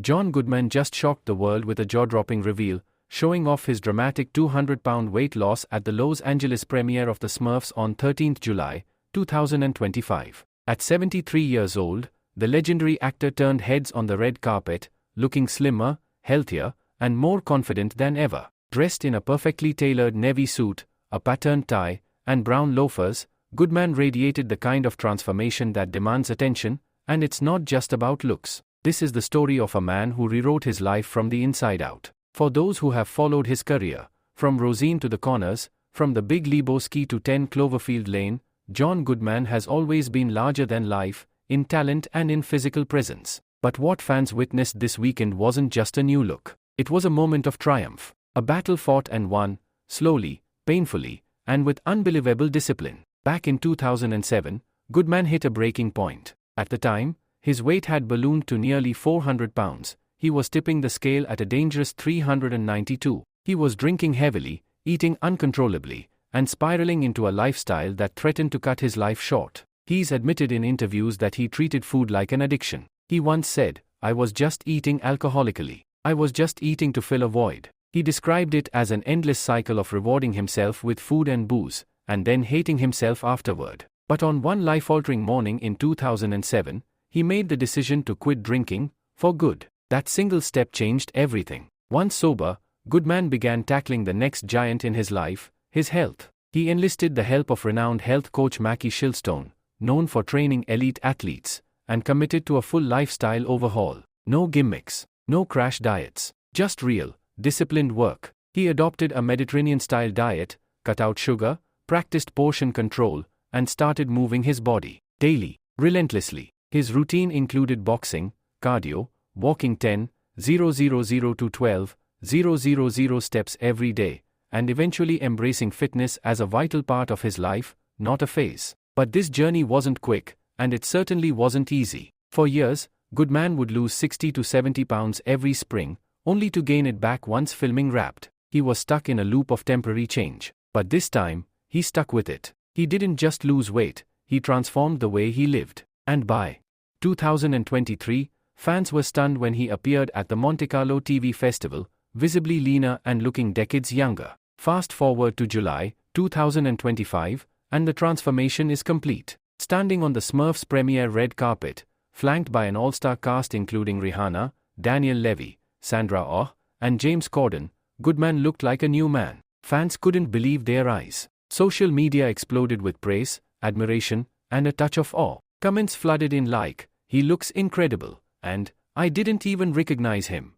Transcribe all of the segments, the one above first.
John Goodman just shocked the world with a jaw-dropping reveal, showing off his dramatic 200-pound weight loss at the Los Angeles premiere of the Smurfs on 13 July, 2025. At 73 years old, the legendary actor turned heads on the red carpet, looking slimmer, healthier, and more confident than ever. Dressed in a perfectly tailored navy suit, a patterned tie, and brown loafers, Goodman radiated the kind of transformation that demands attention, and it's not just about looks. This is the story of a man who rewrote his life from the inside out. For those who have followed his career, from Roseanne to The Conners, from the Big Lebowski to 10 Cloverfield Lane, John Goodman has always been larger than life, in talent and in physical presence. But what fans witnessed this weekend wasn't just a new look. It was a moment of triumph. A battle fought and won, slowly, painfully, and with unbelievable discipline. Back in 2007, Goodman hit a breaking point. At the time, his weight had ballooned to nearly 400 pounds. He was tipping the scale at a dangerous 392. He was drinking heavily, eating uncontrollably, and spiraling into a lifestyle that threatened to cut his life short. He's admitted in interviews that he treated food like an addiction. He once said, "I was just eating alcoholically. I was just eating to fill a void." He described it as an endless cycle of rewarding himself with food and booze, and then hating himself afterward. But on one life-altering morning in 2007, he made the decision to quit drinking, for good. That single step changed everything. Once sober, Goodman began tackling the next giant in his life, his health. He enlisted the help of renowned health coach Mackie Shilstone, known for training elite athletes, and committed to a full lifestyle overhaul. No gimmicks, no crash diets, just real, disciplined work. He adopted a Mediterranean-style diet, cut out sugar, practiced portion control, and started moving his body, daily, relentlessly. His routine included boxing, cardio, walking 10,000 to 12,000 steps every day, and eventually embracing fitness as a vital part of his life, not a phase. But this journey wasn't quick, and it certainly wasn't easy. For years, Goodman would lose 60 to 70 pounds every spring, only to gain it back once filming Wrapped. He was stuck in a loop of temporary change. But this time, he stuck with it. He didn't just lose weight, he transformed the way he lived. And by 2023, fans were stunned when he appeared at the Monte Carlo TV festival, visibly leaner and looking decades younger. Fast forward to July 2025, and the transformation is complete. Standing on the Smurfs premiere red carpet, flanked by an all-star cast including Rihanna, Daniel Levy, Sandra Oh, and James Corden, Goodman looked like a new man. Fans couldn't believe their eyes. Social media exploded with praise, admiration, and a touch of awe. Comments flooded in like, "He looks incredible," and "I didn't even recognize him."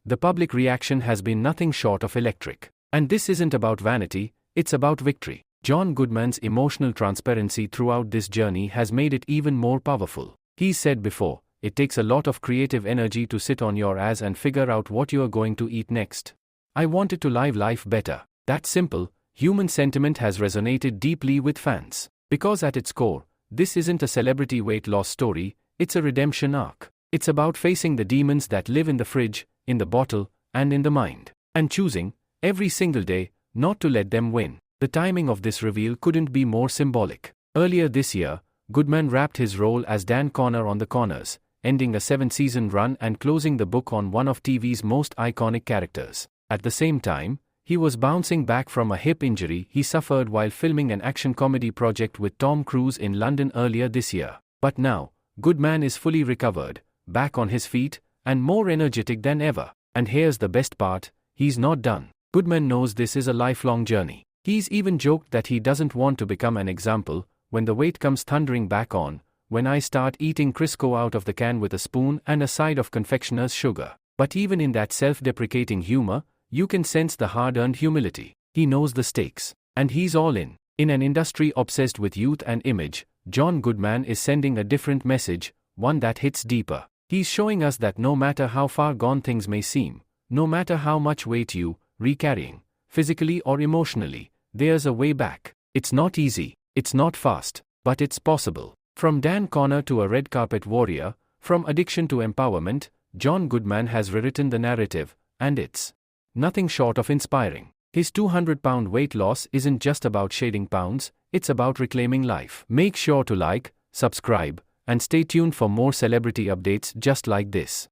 The public reaction has been nothing short of electric. And this isn't about vanity, it's about victory. John Goodman's emotional transparency throughout this journey has made it even more powerful. He said before, "It takes a lot of creative energy to sit on your ass and figure out what you are going to eat next. I wanted to live life better." That simple, human sentiment has resonated deeply with fans. Because at its core, this isn't a celebrity weight loss story, it's a redemption arc. It's about facing the demons that live in the fridge, in the bottle, and in the mind. And choosing, every single day, not to let them win. The timing of this reveal couldn't be more symbolic. Earlier this year, Goodman wrapped his role as Dan Connor on The Conners, ending a 7-season run and closing the book on one of TV's most iconic characters. At the same time, he was bouncing back from a hip injury he suffered while filming an action comedy project with Tom Cruise in London earlier this year. But now, Goodman is fully recovered, back on his feet, and more energetic than ever. And here's the best part, he's not done. Goodman knows this is a lifelong journey. He's even joked that he doesn't want to become an example, when the weight comes thundering back on, when I start eating Crisco out of the can with a spoon and a side of confectioner's sugar. But even in that self-deprecating humor, you can sense the hard-earned humility. He knows the stakes, and he's all in. In an industry obsessed with youth and image, John Goodman is sending a different message, one that hits deeper. He's showing us that no matter how far gone things may seem, no matter how much weight you are carrying, physically or emotionally, there's a way back. It's not easy, it's not fast, but it's possible. From Dan Connor to a red carpet warrior, from addiction to empowerment, John Goodman has rewritten the narrative, and it's nothing short of inspiring. His 200-pound weight loss isn't just about shedding pounds, it's about reclaiming life. Make sure to like, subscribe, and stay tuned for more celebrity updates just like this.